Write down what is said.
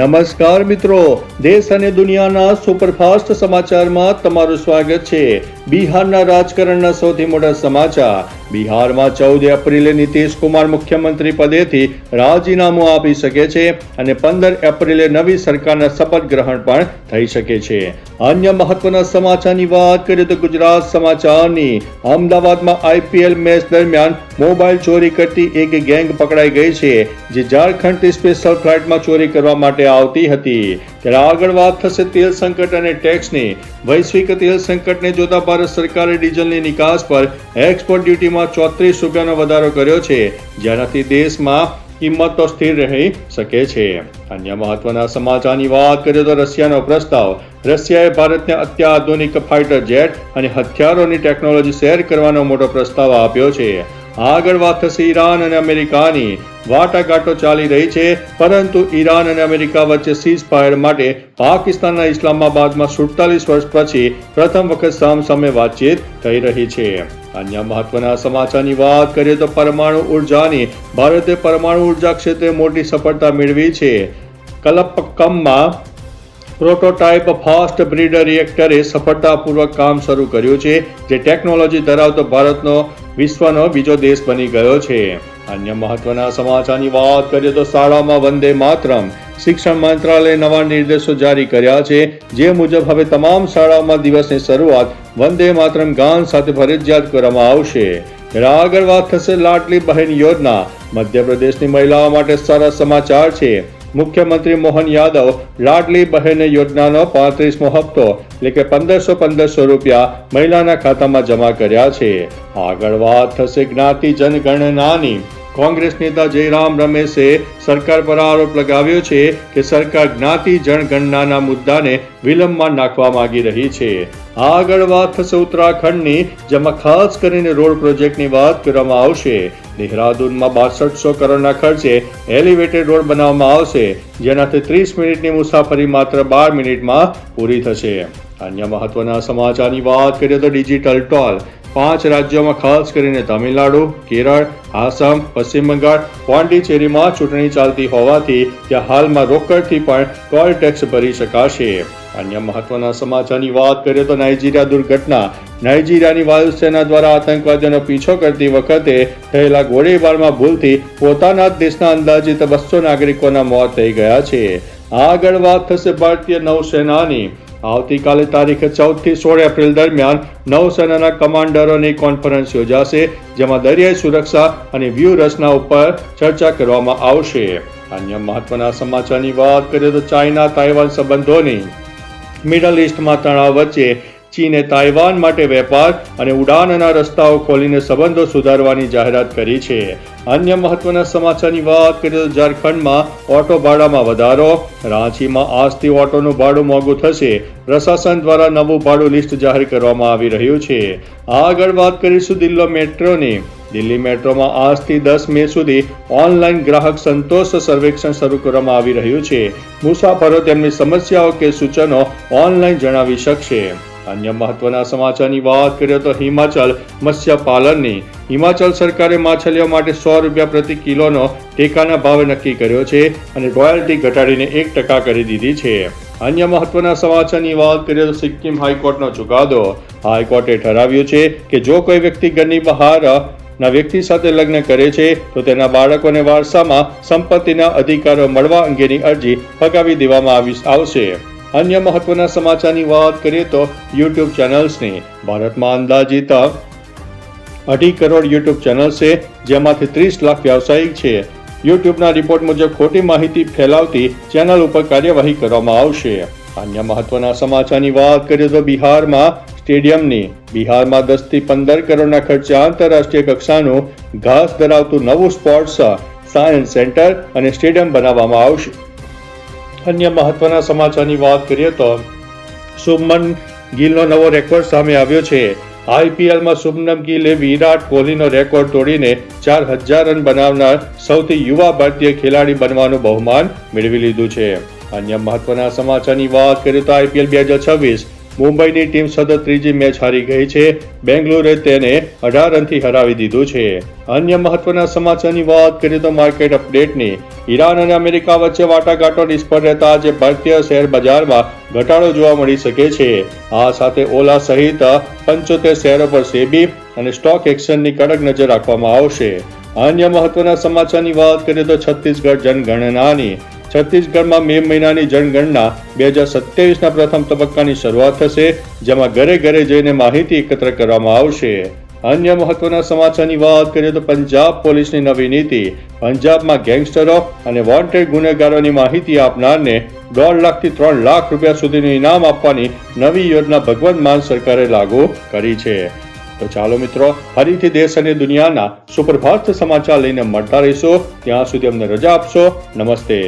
નમસ્કાર મિત્રો, દેશ અને દુનિયાના સુપરફાસ્ટ સમાચારમાં તમારું સ્વાગત છે। બિહારના રાજકારણના સૌથી મોટા સમાચાર। બિહારમાં 14 એપ્રિલે નીતિશ કુમાર મુખ્યમંત્રી પદેથી રાજીનામું આપી શકે છે અને 15 એપ્રિલે નવી સરકારના શપથ ગ્રહણ પણ થઈ શકે છે। અન્ય મહત્વના સમાચારની વાત કરીએ તો ગુજરાત સમાચારની અમદાવાદમાં આઈપીએલ મેચ દરમિયાન મોબાઈલ ચોરી કરતી એક ગેંગ પકડાઈ ગઈ છે, જે ઝારખંડથી સ્પેશિયલ ફ્લાઇટમાં ચોરી કરવા માટે આવતી હતી। ત્યારે આગળ વાત થશે તેલ સંકટ અને ટેક્સની। વૈશ્વિક તેલ સંકટને જોતા ભારત સરકારે ડીઝલની નિકાસ પર એક્સપોર્ટ ડ્યુટીમાં 34 રૂપિયાનો વધારો કર્યો છે, જેનાથી દેશમાં કિંમતો સ્થિર રહી શકે છે। અન્ય મહત્વના સમાચારની વાત કરીએ તો રશિયાનો પ્રસ્તાવ। રશિયાએ ભારતને અત્યાધુનિક ફાઇટર જેટ અને હથિયારોની ટેકનોલોજી શેર કરવાનો મોટો પ્રસ્તાવ આપ્યો છે। આગળ વાત થશે ઈરાન અને અમેરિકાની। વાટાઘાટો ચાલી રહી છે, પરંતુ ઈરાન અને અમેરિકા વચ્ચે સીઝ ફાયર માટે પાકિસ્તાનના ઇસ્લામાબાદમાં 47 વર્ષ પછી પ્રથમ વખત સામસામે વાતચીત થઈ રહી છે। અન્ય મહત્વના સમાચારની વાત કરીએ તો પરમાણુ ઉર્જાની। ભારતે પરમાણુ ઉર્જા ક્ષેત્રે મોટી સફળતા મેળવી છે। કલપક્કમમાં પ્રોટોટાઇપ ફાસ્ટ બ્રીડર રિએક્ટરે સફળતાપૂર્વક કામ શરૂ કર્યું છે, જે ટેકનોલોજી ધરાવતો ભારતનો વિશ્વનો બીજો દેશ બની ગયો છે। અન્ય મહત્વના સમાચારની વાત કરીએ તો શાળામાં વંદે માતરમ। શિક્ષણ મંત્રાલયે નવા નિર્દેશો જારી કર્યા છે, જે મુજબ હવે તમામ શાળાઓમાં દિવસની શરૂઆત વંદે માતરમ ગાન સાથે ફરજિયાત કરવામાં આવશે। આગળ વાત થશે લાડલી બહેન યોજના। મધ્યપ્રદેશની મહિલાઓ માટે સારા સમાચાર છે। મુખ્યમંત્રી મોહન યાદવ લાડલી બહેન યોજનાનો 35મો હપ્તો એટલે કે 1500 રૂપિયા મહિલાના ખાતામાં જમા કર્યા છે। આગળ વાત થશે જ્ઞાતિ જનગણનાની। કોંગ્રેસ નેતા જયરામ રમેશે સરકાર પર આરોપ લગાવ્યો છે કે સરકાર જ્ઞાતિ જનગણનાના મુદ્દાને વિલંબમાં નાખવા માંગી રહી છે। આગળ વાત થશે ઉત્તરાખંડની, જેમાં ખાસ કરીને રોડ પ્રોજેક્ટની વાત કરવામાં આવશે। દેહરાદૂનમાં 6200 કરોડના ખર્ચે એલિવેટેડ રોડ બનાવવામાં આવશે, જેનાથી 30 મિનિટની મુસાફરી માત્ર 12 મિનિટમાં પૂરી થશે। અન્ય મહત્વના સમાચારની વાત કરીએ તો ડિજિટલ ટોલ। 5 રાજ્યોમાં ખાસ કરીને તમિલનાડુ, કેરળ, આસામ, પશ્ચિમ બંગાળ, પોંડિચેરીમાં ચૂંટણી ચાલતી હોવાથી ત્યાં હાલમાં રોકડથી પણ ટોલ ટેક્સ ભરી શકાશે। અન્ય મહત્વના સમાચારની વાત કરીએ તો નાઇજીરિયા દુર્ઘટના। નાઇજીરિયાની વાયુસેના દ્વારા આતંકવાદીઓનો પીછો કરતી વખતે થયેલા ગોળીબારમાં ભૂલથી પોતાના જ દેશના અંદાજિત 200 નાગરિકોના મોત થઈ ગયા છે। આગળ વાત થશે ભારતીય નૌસેનાની। આવતીકાલે તારીખ 14 થી 16 એપ્રિલ દરમિયાન નૌસેનાના કમાન્ડરોની કોન્ફરન્સ યોજાશે, જેમાં દરિયાઈ સુરક્ષા અને વ્યૂહરચના ઉપર ચર્ચા કરવામાં આવશે। અન્ય મહત્વના સમાચારની વાત કરીએ તો ચાઇના તાઇવાન સંબંધોની। મિડલ ઇસ્ટમાં તણાવ વચ્ચે ચીને તાઇવાન માટે વેપાર અને ઉડાનના રસ્તાઓ ખોલીને સંબંધો સુધારવાની જાહેરાત કરી છે। અન્ય મહત્વના સમાચારની વાત કરીએ તો ઝારખંડમાં ઓટો ભાડામાં વધારો। રાંચીમાં આજથી ઓટોનું ભાડું મોંઘું થશે। પ્રશાસન દ્વારા નવું ભાડું લિસ્ટ જાહેર કરવામાં આવી રહ્યું છે। આગળ વાત કરીશું દિલ્હી મેટ્રોની। દિલ્હી મેટ્રોમાં આજથી 10 મે સુધી ઓનલાઈન ગ્રાહક સંતોષ સર્વેક્ષણ શરૂ કરવામાં આવી રહ્યું છે। મુસાફરો તેમની સમસ્યાઓ કે સૂચનો ઓનલાઈન જણાવી શકશે। અન્ય મહત્વના સમાચારની વાત કરીએ તો હિમાચલ મત્સ્યપાલનની। હિમાચલ સરકારે માછલીઓ માટે 100 રૂપિયા પ્રતિ કિલોનો ટેકાના ભાવે નક્કી કર્યો છે અને રોયલ્ટી ઘટાડીને 1% કરી દીધી છે। અન્ય મહત્વના સમાચારની વાત કરીએ તો સિક્કિમ હાઈકોર્ટનો ચુકાદો। હાઈકોર્ટે ઠરાવ્યું છે કે જો કોઈ વ્યક્તિ ઘરની બહારના વ્યક્તિ સાથે લગ્ન કરે છે તો તેના બાળકોને વારસામાં સંપત્તિના અધિકારો મળવા અંગેની અરજી ફગાવી દેવામાં આવશે। અન્ય મહત્વના સમાચારની વાત કરીએ તો યુટ્યુબ ચેનલ્સની। ભારતમાં અંદાજિત 2.5 કરોડ યુટ્યુબ ચેનલ્સ છે, જેમાંથી 30 લાખ વ્યાવસાયિક છે। યુટ્યુબના રિપોર્ટ મુજબ ખોટી માહિતી ફેલાવતી ચેનલ ઉપર કાર્યવાહી કરવામાં આવશે। અન્ય મહત્વના સમાચારની વાત કરીએ તો બિહારમાં સ્ટેડિયમની। બિહારમાં 10 થી 15 કરોડના ખર્ચે આંતરરાષ્ટ્રીય કક્ષાનું ઘાસ ધરાવતું નવું સ્પોર્ટ્સ સાયન્સ સેન્ટર અને સ્ટેડિયમ બનાવવામાં આવશે। અન્ય મહત્વના સમાચારની વાત કરીએ તો શુભમન ગિલનો નવો રેકોર્ડ સામે આવ્યો છે। આઈપીએલમાં શુભમન ગિલે વિરાટ કોહલીનો રેકોર્ડ તોડીને 4000 રન બનાવનાર સૌથી યુવા ભારતીય ખેલાડી બનવાનું બહુમાન મેળવી લીધું છે। અન્ય મહત્વના સમાચારની વાત કરીએ તો આઈપીએલ 2026 મુંબઈની ટીમ સતત ત્રીજી મેચ હારી ગઈ છે. બેંગ્લોરે તેને 18 રનથી હરાવી દીધું છે. અન્ય મહત્વના સમાચારની વાત કરીએ તો માર્કેટ અપડેટની. ઈરાન અને અમેરિકા વચ્ચે વાટાઘાટો નિષ્ફળ રહેતા આજે ભારતીય શેર બજારમાં ઘટાડો જોવા મળી શકે છે. આ સાથે ઓલા સહિત 75 શેરો પર સેબી અને સ્ટોક એક્સચેન્જની કડક નજર રાખવામાં આવશે. અન્ય મહત્વના સમાચારની વાત કરીએ તો છત્તીસગઢ જનગણનાની. છત્તીસગઢમાં મે મહિનાની જનગણના 2027ના પ્રથમ તબક્કાની શરૂઆત થશે, જેમાં ઘરે ઘરે જઈને માહિતી એકત્ર કરવામાં આવશે. અન્ય મહત્વના સમાચારની વાત કરીએ તો પંજાબ પોલીસની નવી નીતિ. પંજાબમાં ગેંગસ્ટરો અને વોન્ટેડ ગુનેગારોની માહિતી આપનારને 1.5 લાખથી 3 લાખ રૂપિયા સુધીનું ઇનામ આપવાની નવી યોજના ભગવંત માન સરકારે લાગુ કરી છે. તો ચાલો મિત્રો, ફરીથી દેશ અને દુનિયાના સુપરફાસ્ટ સમાચાર લઈને મળતા રહીશું. ત્યાં સુધી અમને રજા આપશો. નમસ્તે.